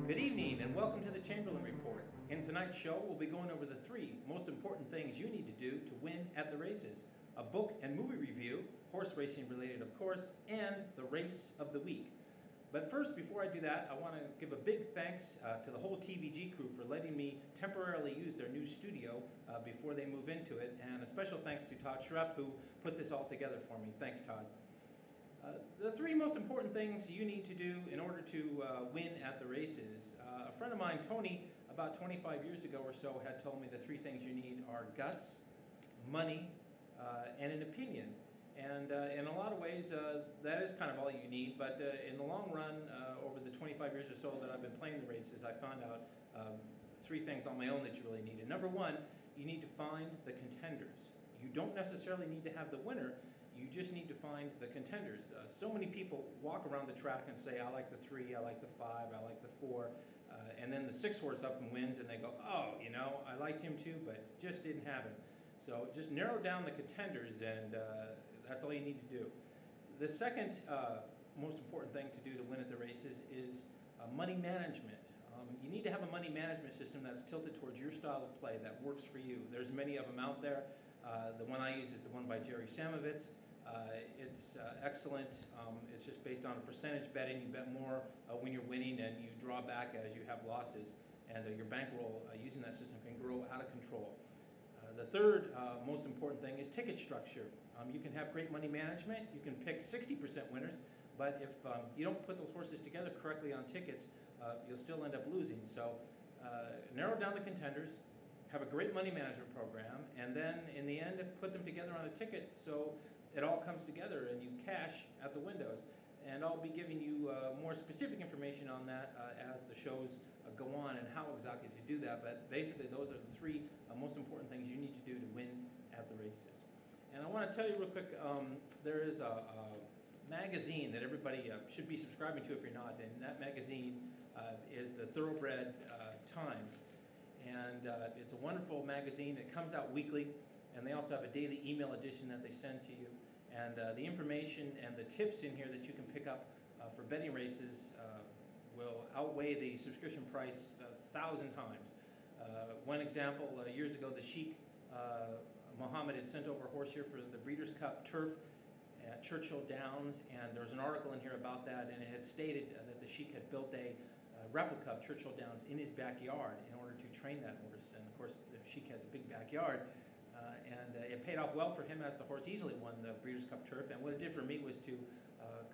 Good evening and welcome to the Chamberlain Report. In tonight's show, we'll be going over the 3 most important things you need to do to win at the races. A book and movie review, horse racing related of course, and the race of the week. But first, before I do that, I want to give a big thanks to the whole TVG crew for letting me temporarily use their new studio before they move into it, and a special thanks to Todd Schrepp who put this all together for me. Thanks, Todd. The 3 most important things you need to do in order to win at the races. A friend of mine, Tony, about 25 years ago or so, had told me the 3 things you need are guts, money, and an opinion. And in a lot of ways, that is kind of all you need. But in the long run, over the 25 years or so that I've been playing the races, I found out 3 things on my own that you really need. And number 1, you need to find the contenders. You don't necessarily need to have the winner. You just need to find the contenders. So many people walk around the track and say, I like the 3, I like the 5, I like the 4. And then the 6th horse up and wins, and they go, oh, you know, I liked him too, but just didn't have him. So just narrow down the contenders, and that's all you need to do. The second most important thing to do to win at the races is money management. You need to have a money management system that's tilted towards your style of play that works for you. There's many of them out there. The one I use is the one by Jerry Samovitz. It's excellent. It's just based on a percentage betting. You bet more when you're winning, and you draw back as you have losses. And your bankroll using that system can grow out of control. The third most important thing is ticket structure. You can have great money management. You can pick 60% winners, but if you don't put those horses together correctly on tickets, you'll still end up losing. So narrow down the contenders, have a great money management program, and then in the end put them together on a ticket so it all comes together and you cash at the windows. And I'll be giving you more specific information on that as the shows go on and how exactly to do that. But basically those are the 3 most important things you need to do to win at the races. And I want to tell you real quick, there is a magazine that everybody should be subscribing to if you're not, and that magazine is the Thoroughbred Times. And it's a wonderful magazine. It comes out weekly, and they also have a daily email edition that they send to you. And the information and the tips in here that you can pick up for betting races will outweigh the subscription price 1,000 times. One example, years ago, the Sheik Mohammed had sent over a horse here for the Breeders' Cup Turf at Churchill Downs, and there was an article in here about that, and it had stated that the Sheik had built a replica of Churchill Downs in his backyard in order to train that horse. And of course, the Sheik has a big backyard, and it paid off well for him as the horse easily won the Breeders' Cup Turf. And what it did for me was to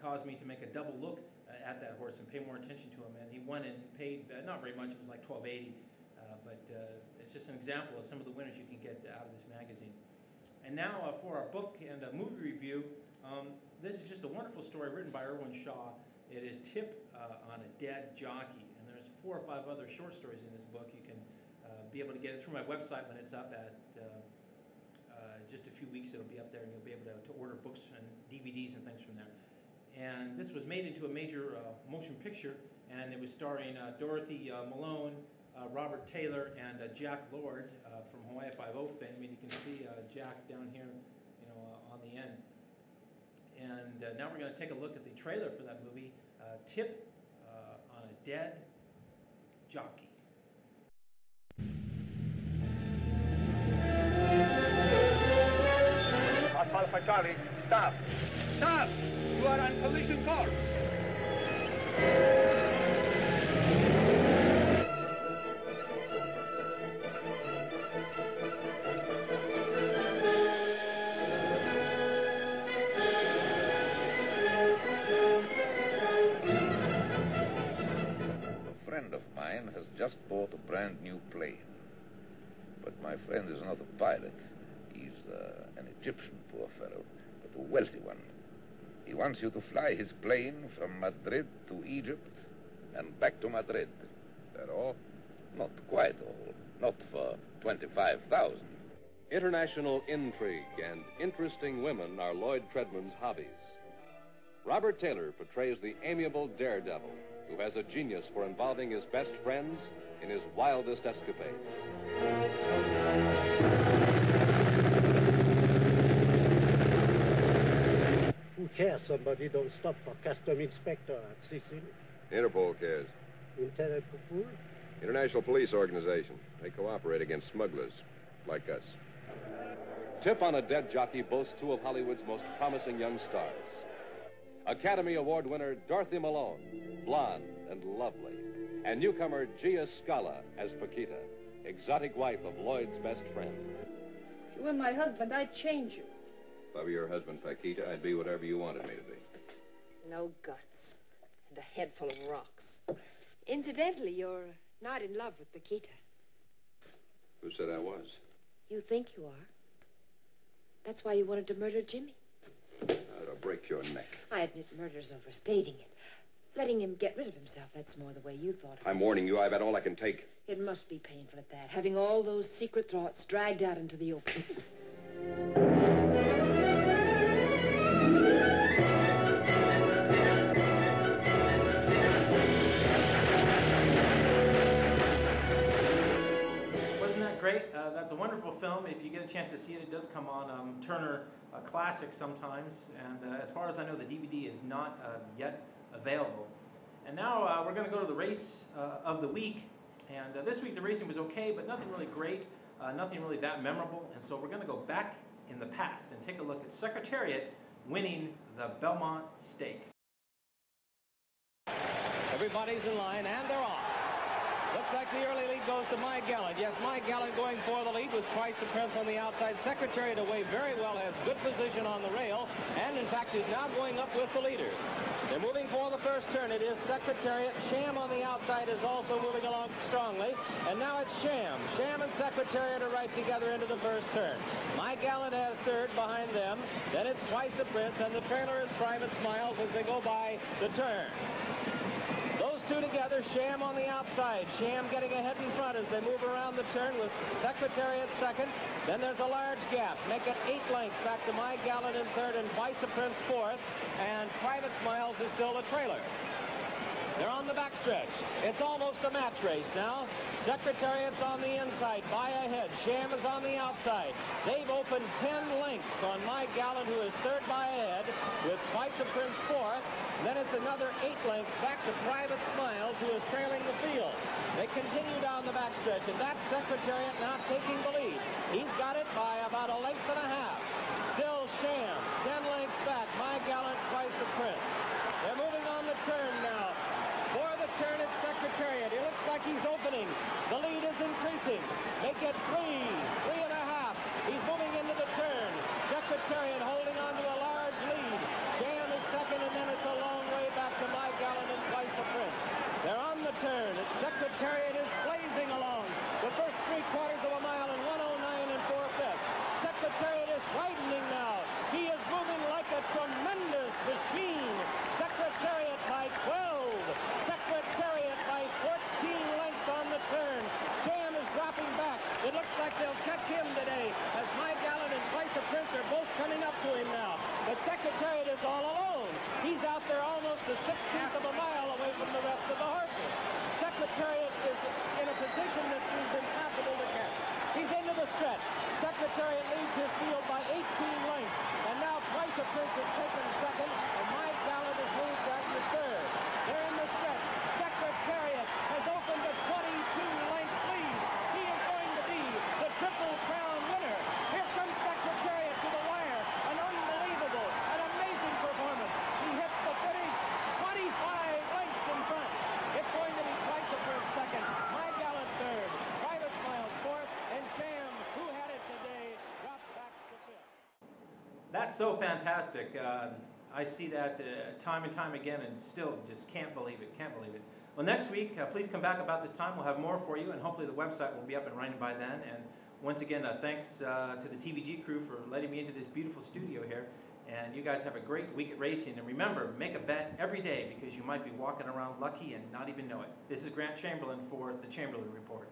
cause me to make a double look at that horse and pay more attention to him. And he won and paid not very much. It was like $12.80, but it's just an example of some of the winners you can get out of this magazine. And now for our book and a movie review. This is just a wonderful story written by Irwin Shaw. It is Tip on a Dead Jockey, and there's 4 or 5 other short stories in this book. You can be able to get it through my website when it's up at just a few weeks. It'll be up there, and you'll be able to order books and DVDs and things from there. And this was made into a major motion picture, and it was starring Dorothy Malone, Robert Taylor, and Jack Lord from Hawaii Five-0 fame. I mean, you can see Jack down here, you know, on the end. And now we're going to take a look at the trailer for that movie, Tip on a Dead Jockey. Alpha Charlie, stop! Stop! You are on collision course! A friend of mine has just bought a brand new plane. But my friend is not a pilot. He's an Egyptian, poor fellow, but a wealthy one. He wants you to fly his plane from Madrid to Egypt and back to Madrid. That all? Not quite all. Not for 25,000. International intrigue and interesting women are Lloyd Treadman's hobbies. Robert Taylor portrays the amiable daredevil who has a genius for involving his best friends in his wildest escapades. Who cares somebody don't stop for custom inspector at Sicily? Interpol cares. International Police Organization. They cooperate against smugglers like us. Tip on a Dead Jockey boasts two of Hollywood's most promising young stars. Academy Award winner Dorothy Malone, blonde and lovely. And newcomer Gia Scala as Paquita, exotic wife of Lloyd's best friend. If you were my husband, I'd change you. If I were your husband, Paquita, I'd be whatever you wanted me to be. No guts. And a head full of rocks. Incidentally, you're not in love with Paquita. Who said I was? You think you are. That's why you wanted to murder Jimmy. I'll break your neck. I admit murder's overstating it. Letting him get rid of himself, that's more the way you thought of it. I'm warning you, I've had all I can take. It must be painful at that, having all those secret thoughts dragged out into the open. Wasn't that great? That's a wonderful film. If you get a chance to see it, it does come on Turner Classic sometimes. And as far as I know, the DVD is not yet available. And now we're going to go to the race of the week. And this week the racing was okay, but nothing really great, nothing really that memorable. And so we're going to go back in the past and take a look at Secretariat winning the Belmont Stakes. Everybody's in line, and they're off. Looks like the early lead goes to My Gallant. Yes, My Gallant going for the lead with Price of Prince on the outside. Secretariat away very well, has good position on the rail, and in fact is now going up with the leaders. They're moving for the first turn. It is Secretariat. Sham on the outside is also moving along strongly, and now it's Sham. Sham and Secretariat are right together into the first turn. My Gallant has third behind them. Then it's Price of Prince, and the trailer is Private Smiles as they go by the turn. Those two together, Sham on the outside. Sham getting ahead in front as they move around the turn with Secretariat second. Then there's a large gap. Make it 8 lengths back to My Gallant in third and Vice of Prince fourth. And Private Smiles is still the trailer. They're on the backstretch. It's almost a match race now. Secretariat's on the inside, by ahead. Sham is on the outside. They've opened 10 lengths on My Gallant, who is third by ahead, with Vice of Prince fourth. Then it's another 8 lengths back to Private Smiles, who is trailing the field. They continue down the backstretch, and that's Secretariat now taking the lead. He's got it by about a length and a half. Still Sham, 10 lengths back. My Gallant, Price of Prince. They're moving on the turn now. For the turn at Secretariat. It looks like he's opening. The lead is increasing. Make it 3 and a half. He's moving into the turn. Secretariat holding on to a large lead. Sham is second, and then it's a long way back to My Gallant and Vice of Prince. They're on the turn. Secretariat is blazing along. The first 3/4 of a mile in 1:09 4/5. Secretariat is widening now. He is moving like a tremendous machine. Secretariat by 12. Secretariat by 14 lengths on the turn. Sham is dropping back. It looks like they'll catch him today as My Gallant and Vice of Prince are both coming up to him now. But Secretariat is all alone. He's out there almost a 1/16 of a mile away from the rest of the horses. Secretariat is in a position that is impossible to catch. He's into the stretch. Secretariat leads his field by 18 lengths. And now Price of Prince is taken second, and My Gallant is moved out to third. They're in the stretch. Secretariat has opened a 22-length lead. He is going to be the Triple Crown winner. Here comes Secretariat to the wire. An unbelievable, an amazing performance. He hits the finish 25 lengths in front. It's going to be Price of Prince second, My Gallant third, Private Smiles fourth, and Sham, who had it today, dropped back to fifth. That's so fantastic. I see that time and time again and still just can't believe it, Well, next week, please come back about this time. We'll have more for you, and hopefully the website will be up and running by then. And once again, thanks to the TVG crew for letting me into this beautiful studio here. And you guys have a great week at racing. And remember, make a bet every day because you might be walking around lucky and not even know it. This is Grant Chamberlain for the Chamberlain Report.